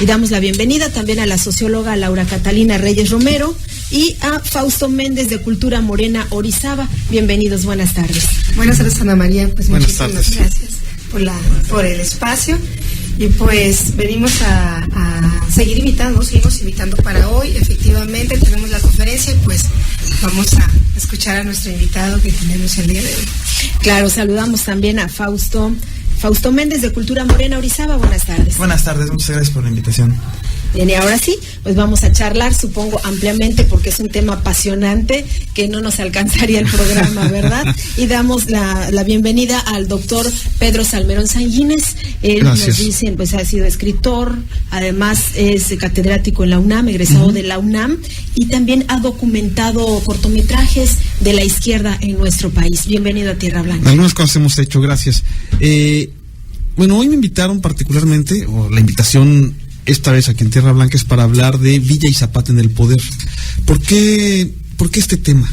Y damos la bienvenida también a la socióloga Laura Catalina Reyes Romero y a Fausto Méndez de Cultura Morena Orizaba. Bienvenidos, buenas tardes. Buenas tardes, Ana María. Pues buenas muchísimas tardes. Gracias por el espacio. Y pues venimos a seguir seguimos invitando para hoy. Efectivamente, tenemos la conferencia y pues vamos a escuchar a nuestro invitado que tenemos el día de hoy. Claro, saludamos también a Fausto Méndez de Cultura Morena Orizaba. Buenas tardes. Buenas tardes, muchas gracias por la invitación. Bien, y ahora sí, pues vamos a charlar, supongo, ampliamente, porque es un tema apasionante que no nos alcanzaría el programa, ¿verdad? Y damos la bienvenida al doctor Pedro Salmerón Sanguínez. Él Gracias. Nos dicen, pues ha sido escritor, además es catedrático en la UNAM, egresado de la UNAM, y también ha documentado cortometrajes de la izquierda en nuestro país. Bienvenido a Tierra Blanca. Algunas cosas hemos hecho, gracias. Bueno, hoy me invitaron particularmente, o la invitación esta vez aquí en Tierra Blanca es para hablar de Villa y Zapata en el poder. ¿Por qué este tema?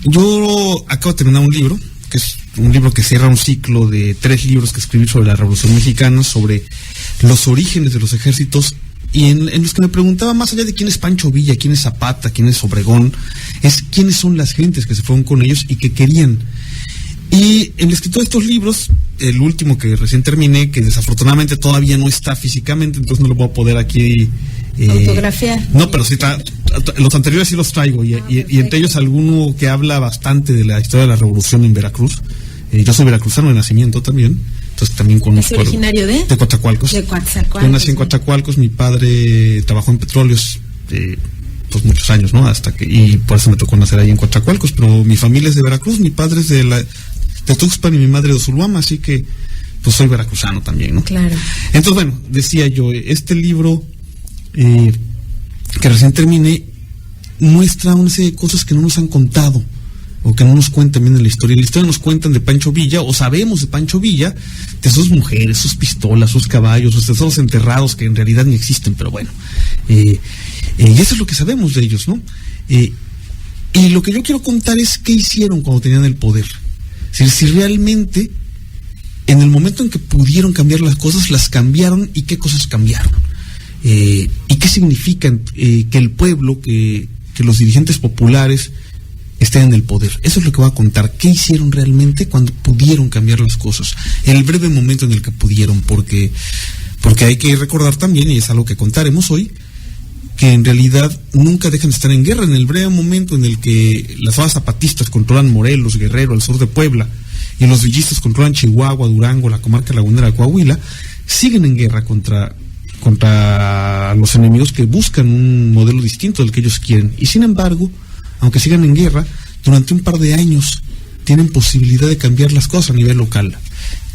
Yo acabo de terminar un libro, que es un libro que cierra un ciclo de 3 libros que escribí sobre la Revolución Mexicana, sobre los orígenes de los ejércitos, y en los que me preguntaba, más allá de quién es Pancho Villa, quién es Zapata, quién es Obregón, es quiénes son las gentes que se fueron con ellos y que querían. Y en el escritor de estos libros, el último que recién terminé, que desafortunadamente todavía no está físicamente, entonces no lo voy a poder aquí autografiar. No, pero sí, los anteriores sí los traigo, y entre ellos alguno que habla bastante de la historia de la revolución en Veracruz. Yo soy veracruzano de nacimiento también, entonces también conozco. ¿Es originario de? De Coatzacoalcos. De Coatzacoalcos. Yo nací en Coatzacoalcos, mi padre trabajó en petróleos pues muchos años, ¿no? Y por eso me tocó nacer ahí en Coatzacoalcos, pero mi familia es de Veracruz, mi padre es de Tuxpan y mi madre de Osulhuama, así que pues soy veracruzano también, ¿no? Claro. Entonces, bueno, decía yo, este libro que recién terminé muestra una serie de cosas que no nos han contado o que no nos cuentan bien en la historia. En la historia nos cuentan de Pancho Villa, o sabemos de Pancho Villa, de sus mujeres, sus pistolas, sus caballos, sus tesoros enterrados que en realidad ni existen, pero bueno. Y eso es lo que sabemos de ellos, ¿no? Y lo que yo quiero contar es qué hicieron cuando tenían el poder. Si realmente en el momento en que pudieron cambiar las cosas, las cambiaron, y qué cosas cambiaron. Y qué significan que el pueblo, que los dirigentes populares estén en el poder. Eso es lo que voy a contar. ¿Qué hicieron realmente cuando pudieron cambiar las cosas? En el breve momento en el que pudieron, porque hay que recordar también, y es algo que contaremos hoy, que en realidad nunca dejan de estar en guerra. En el breve momento en el que las fuerzas zapatistas controlan Morelos, Guerrero, el sur de Puebla, y los villistas controlan Chihuahua, Durango, la comarca lagunera de Coahuila, siguen en guerra contra los enemigos que buscan un modelo distinto del que ellos quieren. Y sin embargo, aunque sigan en guerra, durante un par de años tienen posibilidad de cambiar las cosas a nivel local.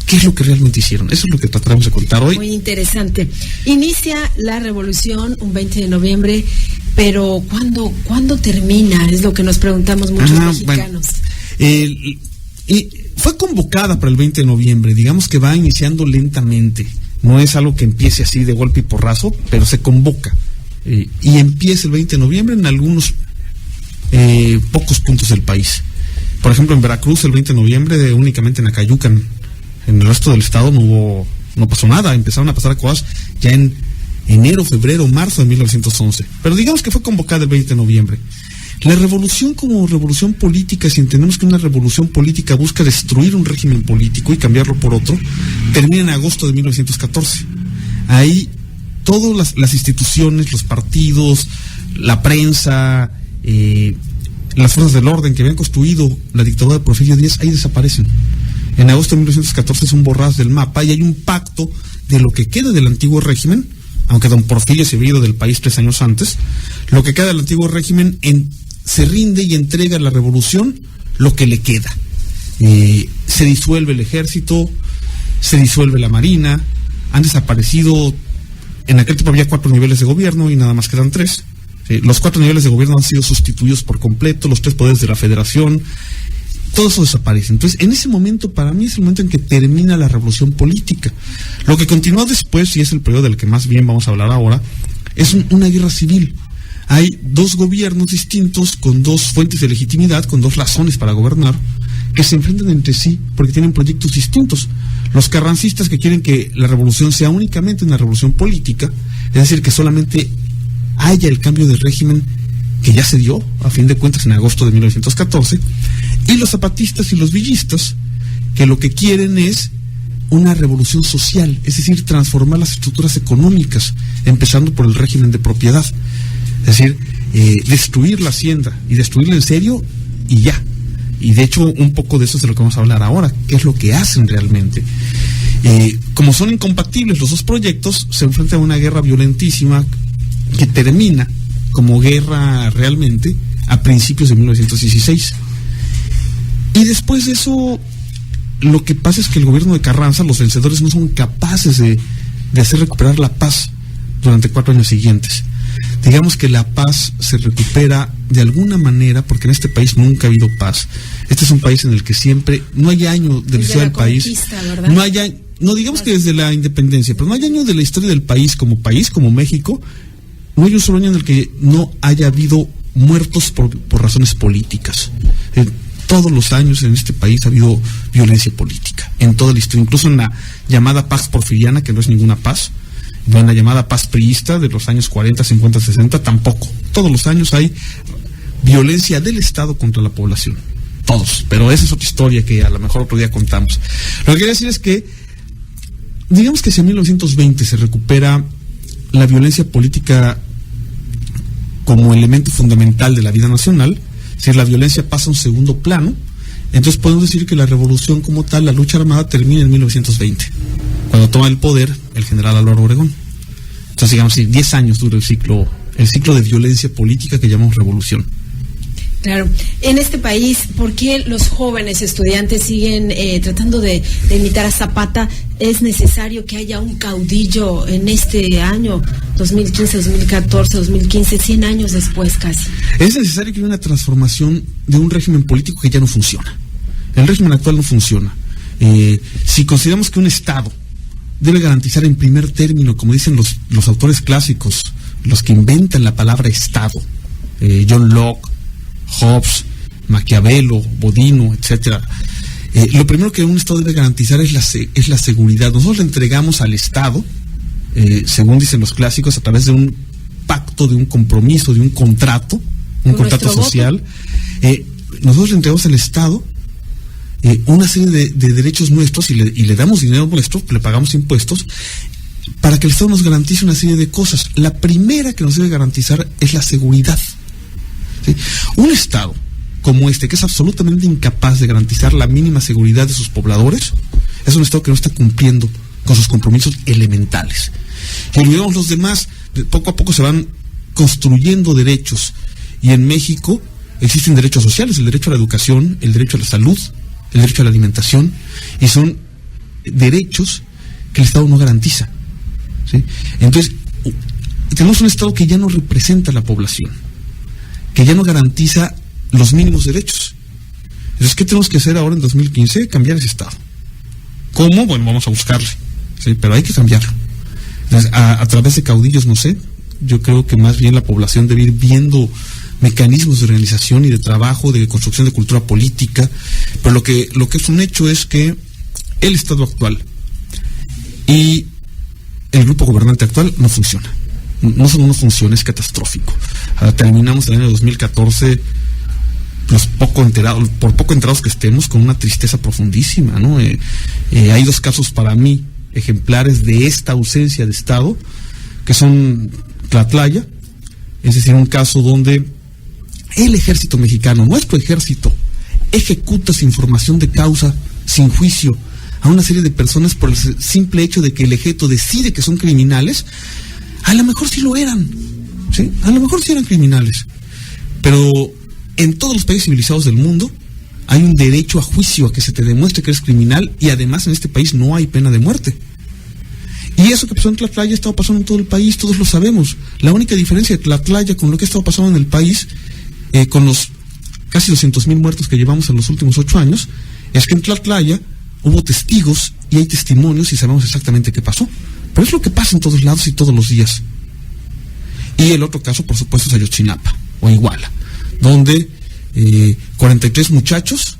¿Qué es lo que realmente hicieron? Eso es lo que trataremos de contar hoy. Muy interesante. Inicia la revolución un 20 de noviembre, pero ¿cuándo termina? Es lo que nos preguntamos muchos mexicanos. Bueno, y fue convocada para el 20 de noviembre, digamos que va iniciando lentamente. No es algo que empiece así de golpe y porrazo, pero se convoca. Y empieza el 20 de noviembre en algunos pocos puntos del país. Por ejemplo, en Veracruz, el 20 de noviembre, únicamente en Acayucan. En el resto del estado no pasó nada. Empezaron a pasar cosas ya en enero, febrero, marzo de 1911. Pero digamos que fue convocada el 20 de noviembre. La revolución como revolución política, si entendemos que una revolución política busca destruir un régimen político y cambiarlo por otro, termina en agosto de 1914. Ahí todas las instituciones, los partidos, la prensa, las fuerzas del orden que habían construido la dictadura de Porfirio Díaz, ahí desaparecen. En agosto de 1914 es un borrado del mapa, y hay un pacto de lo que queda del antiguo régimen, aunque don Porfirio se había ido del país 3 años antes. Lo que queda del antiguo régimen se rinde y entrega a la revolución lo que le queda. Se disuelve el ejército, se disuelve la marina, han desaparecido. En aquel tiempo había 4 niveles de gobierno y nada más quedan 3. Los 4 niveles de gobierno han sido sustituidos por completo, los 3 poderes de la federación, todo eso desaparece. Entonces, en ese momento, para mí, es el momento en que termina la revolución política. Lo que continúa después, y es el periodo del que más bien vamos a hablar ahora, es una guerra civil. Hay 2 gobiernos distintos, con 2 fuentes de legitimidad, con 2 razones para gobernar, que se enfrentan entre sí porque tienen proyectos distintos. Los carrancistas, que quieren que la revolución sea únicamente una revolución política, es decir, que solamente haya el cambio de régimen que ya se dio, a fin de cuentas, en agosto de 1914, y los zapatistas y los villistas, que lo que quieren es una revolución social, es decir, transformar las estructuras económicas, empezando por el régimen de propiedad. Es decir, destruir la hacienda, y destruirla en serio, y ya. Y de hecho, un poco de eso es de lo que vamos a hablar ahora, qué es lo que hacen realmente. Como son incompatibles los dos proyectos, se enfrentan a una guerra violentísima que termina como guerra realmente a principios de 1916. Y después de eso, lo que pasa es que el gobierno de Carranza, los vencedores, no son capaces de hacer recuperar la paz durante 4 años siguientes. Digamos que la paz se recupera de alguna manera, porque en este país nunca ha habido paz. Este es un país en el que siempre, no hay año de la historia del país, no digamos que desde la independencia, pero no hay año de la historia del país, como México, no hay un solo año en el que no haya habido muertos por razones políticas. Todos los años en este país ha habido violencia política, en toda la historia, incluso en la llamada paz porfiriana, que no es ninguna paz, en la llamada paz priista de los años 40, 50, 60, tampoco. Todos los años hay violencia del Estado contra la población, todos, pero esa es otra historia que a lo mejor otro día contamos. Lo que quería decir es que, digamos que si en 1920 se recupera la violencia política como elemento fundamental de la vida nacional, si la violencia pasa a un segundo plano, entonces podemos decir que la revolución como tal, la lucha armada, termina en 1920, cuando toma el poder el general Álvaro Obregón. Entonces, digamos, 10 años dura el ciclo de violencia política que llamamos revolución. Claro. En este país, ¿por qué los jóvenes estudiantes siguen tratando de imitar a Zapata? ¿Es necesario que haya un caudillo en este año 2015, 2014, 2015, 100 años después casi? Es necesario que haya una transformación de un régimen político que ya no funciona. El régimen actual no funciona. Si consideramos que un Estado debe garantizar en primer término, como dicen los autores clásicos, los que inventan la palabra Estado, John Locke, Hobbes, Maquiavelo, Bodino, etcétera. Lo primero que un Estado debe garantizar es la seguridad. Nosotros le entregamos al Estado, según dicen los clásicos, a través de un pacto, de un compromiso, de un contrato social. Nosotros le entregamos al Estado una serie de derechos nuestros y le damos dinero nuestro, le pagamos impuestos, para que el Estado nos garantice una serie de cosas. La primera que nos debe garantizar es la seguridad. ¿Sí? Un Estado como este, que es absolutamente incapaz de garantizar la mínima seguridad de sus pobladores, es un Estado que no está cumpliendo con sus compromisos elementales. Y olvidamos los demás, poco a poco se van construyendo derechos, y en México existen derechos sociales, el derecho a la educación, el derecho a la salud, el derecho a la alimentación, y son derechos que el Estado no garantiza. ¿Sí? Entonces, tenemos un Estado que ya no representa a la población, que ya no garantiza los mínimos derechos. Entonces, ¿qué tenemos que hacer ahora en 2015? Cambiar ese Estado. ¿Cómo? Bueno, vamos a buscarle, ¿sí? Pero hay que cambiarlo. Entonces, a través de caudillos, no sé, yo creo que más bien la población debe ir viendo mecanismos de organización y de trabajo, de construcción de cultura política, pero lo que es un hecho es que el Estado actual y el grupo gobernante actual no funciona. No solo no funciona, es catastrófico. Terminamos el año 2014 por poco enterados que estemos, con una tristeza profundísima, ¿no? Hay 2 casos para mí ejemplares de esta ausencia de Estado, que son Tlatlaya, es decir, un caso donde el ejército mexicano, nuestro ejército, ejecuta sin formación de causa, sin juicio, a una serie de personas por el simple hecho de que el ejército decide que son criminales. A lo mejor sí lo eran, ¿sí? A lo mejor sí eran criminales, pero en todos los países civilizados del mundo hay un derecho a juicio, a que se te demuestre que eres criminal, y además en este país no hay pena de muerte. Y eso que pasó en Tlatlaya ha estado pasando en todo el país, todos lo sabemos. La única diferencia de Tlatlaya con lo que ha estado pasando en el país, con los casi 200,000 muertos que llevamos en los últimos 8 años, es que en Tlatlaya hubo testigos y hay testimonios y sabemos exactamente qué pasó. Pero es lo que pasa en todos lados y todos los días. Y el otro caso, por supuesto, es Ayotzinapa o Iguala, donde 43 muchachos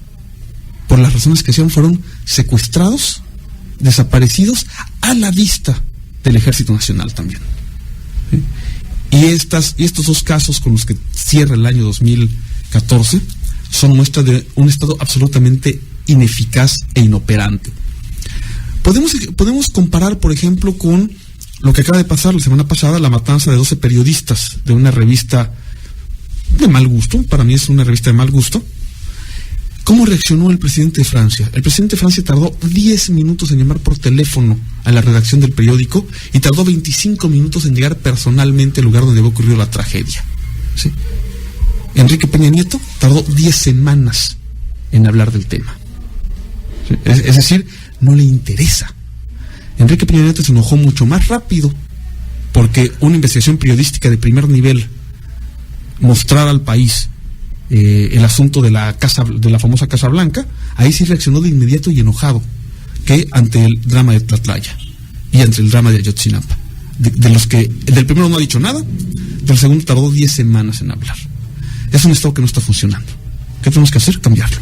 por las razones que sean, fueron secuestrados, desaparecidos a la vista del Ejército Nacional también. ¿Sí? Y estos dos casos con los que cierra el año 2014 son muestra de un Estado absolutamente ineficaz e inoperante. Podemos comparar, por ejemplo, con lo que acaba de pasar la semana pasada, la matanza de 12 periodistas de una revista de mal gusto. Para mí es una revista de mal gusto. ¿Cómo reaccionó el presidente de Francia? El presidente de Francia tardó 10 minutos en llamar por teléfono a la redacción del periódico y tardó 25 minutos en llegar personalmente al lugar donde había ocurrido la tragedia. ¿Sí? Enrique Peña Nieto tardó 10 semanas en hablar del tema. ¿Sí? Es decir, no le interesa. Enrique Peña Nieto se enojó mucho más rápido porque una investigación periodística de primer nivel mostrara al país el asunto de la famosa Casa Blanca. Ahí sí reaccionó de inmediato y enojado, que ante el drama de Tlatlaya y ante el drama de Ayotzinapa, del primero no ha dicho nada, del segundo tardó 10 semanas en hablar. Es un Estado que no está funcionando. ¿Qué tenemos que hacer? Cambiarlo.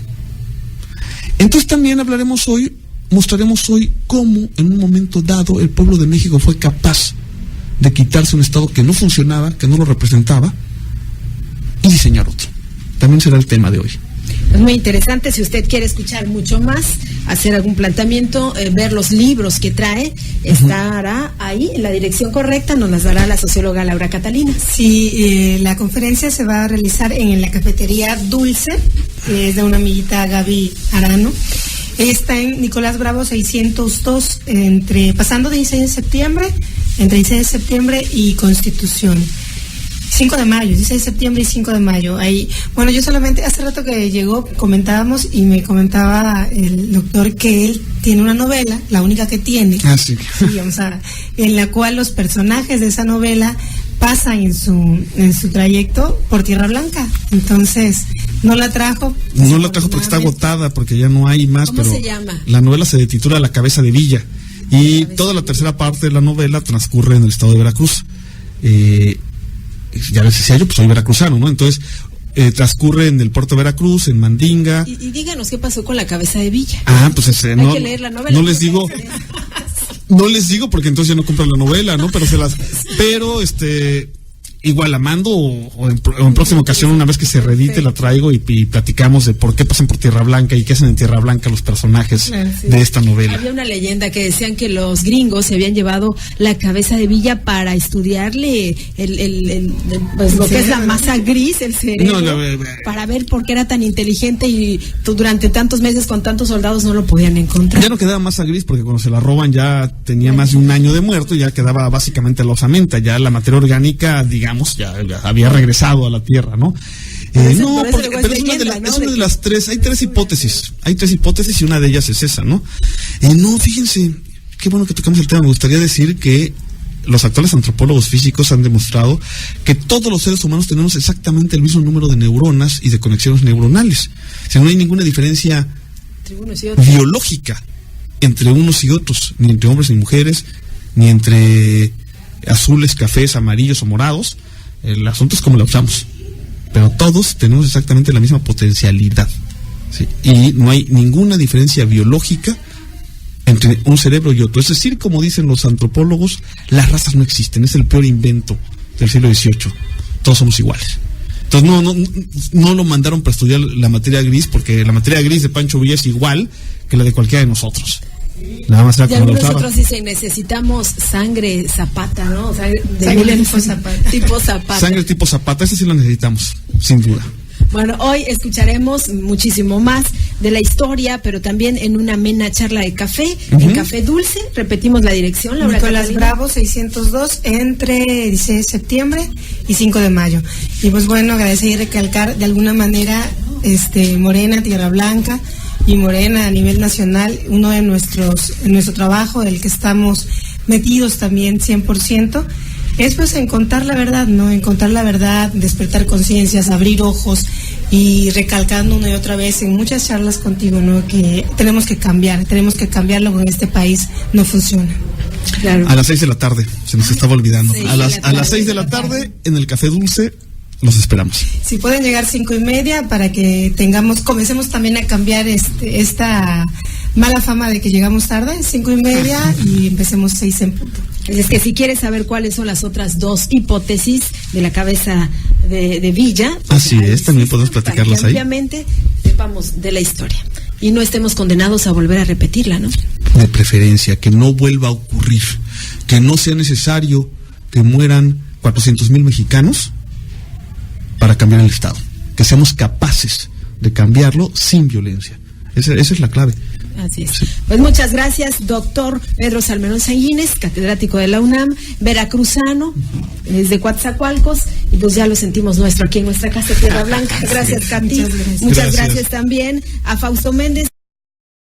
Entonces también mostraremos hoy cómo en un momento dado el pueblo de México fue capaz de quitarse un Estado que no funcionaba, que no lo representaba, y diseñar otro. También será el tema de hoy. Es muy interesante. Si usted quiere escuchar mucho más, hacer algún planteamiento, ver los libros que trae, estará ahí en la dirección correcta, nos las dará la socióloga Laura Catalina. Sí, la conferencia se va a realizar en la cafetería Dulce, es de una amiguita, Gaby Arano. Está en Nicolás Bravo 602, pasando 16 de septiembre y Constitución. 5 de mayo, 16 de septiembre y 5 de mayo. Ahí, bueno, yo solamente, hace rato que llegó, comentábamos y me comentaba el doctor que él tiene una novela, la única que tiene. Sí. Sí, en la cual los personajes de esa novela pasan en su trayecto por Tierra Blanca. Entonces, no la trajo porque está agotada, porque ya no hay más. ¿Cómo pero se llama? La novela se titula La Cabeza de Villa y toda la tercera parte de la novela transcurre en el estado de Veracruz. Ya les decía yo, pues soy veracruzano, ¿no? Entonces, transcurre en el puerto de Veracruz, en Mandinga. Y díganos qué pasó con La Cabeza de Villa. Pues hay que leer la novela. No les digo porque entonces ya no compran la novela, ¿no? Pero igual la mando o en próxima ocasión, una vez que se reedite, la traigo y platicamos de por qué pasan por Tierra Blanca y qué hacen en Tierra Blanca los personajes de esta novela. Había una leyenda que decían que los gringos se habían llevado la cabeza de Villa para estudiarle pues lo que es la masa gris, el cerebro, para ver por qué era tan inteligente y durante tantos meses con tantos soldados no lo podían encontrar. Ya no quedaba masa gris porque cuando se la roban ya tenía más de un año de muerto y ya quedaba básicamente la osamenta, ya la materia orgánica, digamos, ya había regresado a la Tierra, ¿no? Pero es una de las tres. Hay tres hipótesis y una de ellas es esa, ¿no? Fíjense, qué bueno que tocamos el tema. Me gustaría decir que los actuales antropólogos físicos han demostrado que todos los seres humanos tenemos exactamente el mismo número de neuronas y de conexiones neuronales. O sea, no hay ninguna diferencia biológica entre unos y otros, ni entre hombres ni mujeres, ni entre azules, cafés, amarillos o morados. El asunto es cómo la usamos, pero todos tenemos exactamente la misma potencialidad, ¿sí? Y no hay ninguna diferencia biológica entre un cerebro y otro. Es decir, como dicen los antropólogos, las razas no existen, es el peor invento del siglo XVIII. Todos somos iguales. Entonces no lo mandaron para estudiar la materia gris, porque la materia gris de Pancho Villa es igual que la de cualquiera de nosotros. Nada más era como nosotros dicen, necesitamos sangre Zapata, ¿no? Sangre tipo Zapata. Sangre tipo Zapata, esa sí la necesitamos, sin duda. Bueno, hoy escucharemos muchísimo más de la historia, pero también en una amena charla de café, en Café Dulce. Repetimos la dirección, Laura Nicolás Catalina. Bravo 602, entre 16 de septiembre y 5 de mayo. Y pues bueno, agradecer y recalcar de alguna manera Morena, Tierra Blanca y Morena a nivel nacional, uno de nuestro trabajo, del que estamos metidos también 100%, es pues en contar la verdad, ¿no? En contar la verdad, despertar conciencias, abrir ojos y recalcando una y otra vez en muchas charlas contigo, ¿no? Que tenemos que cambiar lo que en este país no funciona. Claro. A las 6 de la tarde, se nos estaba olvidando. A las 6 de la tarde tarde en el Café Dulce, los esperamos. Si pueden llegar 5:30 para que comencemos también a cambiar esta mala fama de que llegamos tarde, 5:30 y empecemos 6 en punto. Es que si quieres saber cuáles son las otras 2 hipótesis de la cabeza de Villa. Así es, también podemos platicarlas ahí. Ampliamente sepamos de la historia y no estemos condenados a volver a repetirla, ¿no? De preferencia, que no vuelva a ocurrir, que no sea necesario que mueran 400,000 mexicanos para cambiar el Estado, que seamos capaces de cambiarlo sin violencia. Esa es la clave. Así es. Pues muchas gracias, doctor Pedro Salmerón Sanguínez, catedrático de la UNAM, veracruzano, desde Coatzacoalcos, y pues ya lo sentimos nuestro aquí en nuestra casa Tierra Blanca. Gracias, Katy. Muchas gracias también a Fausto Méndez.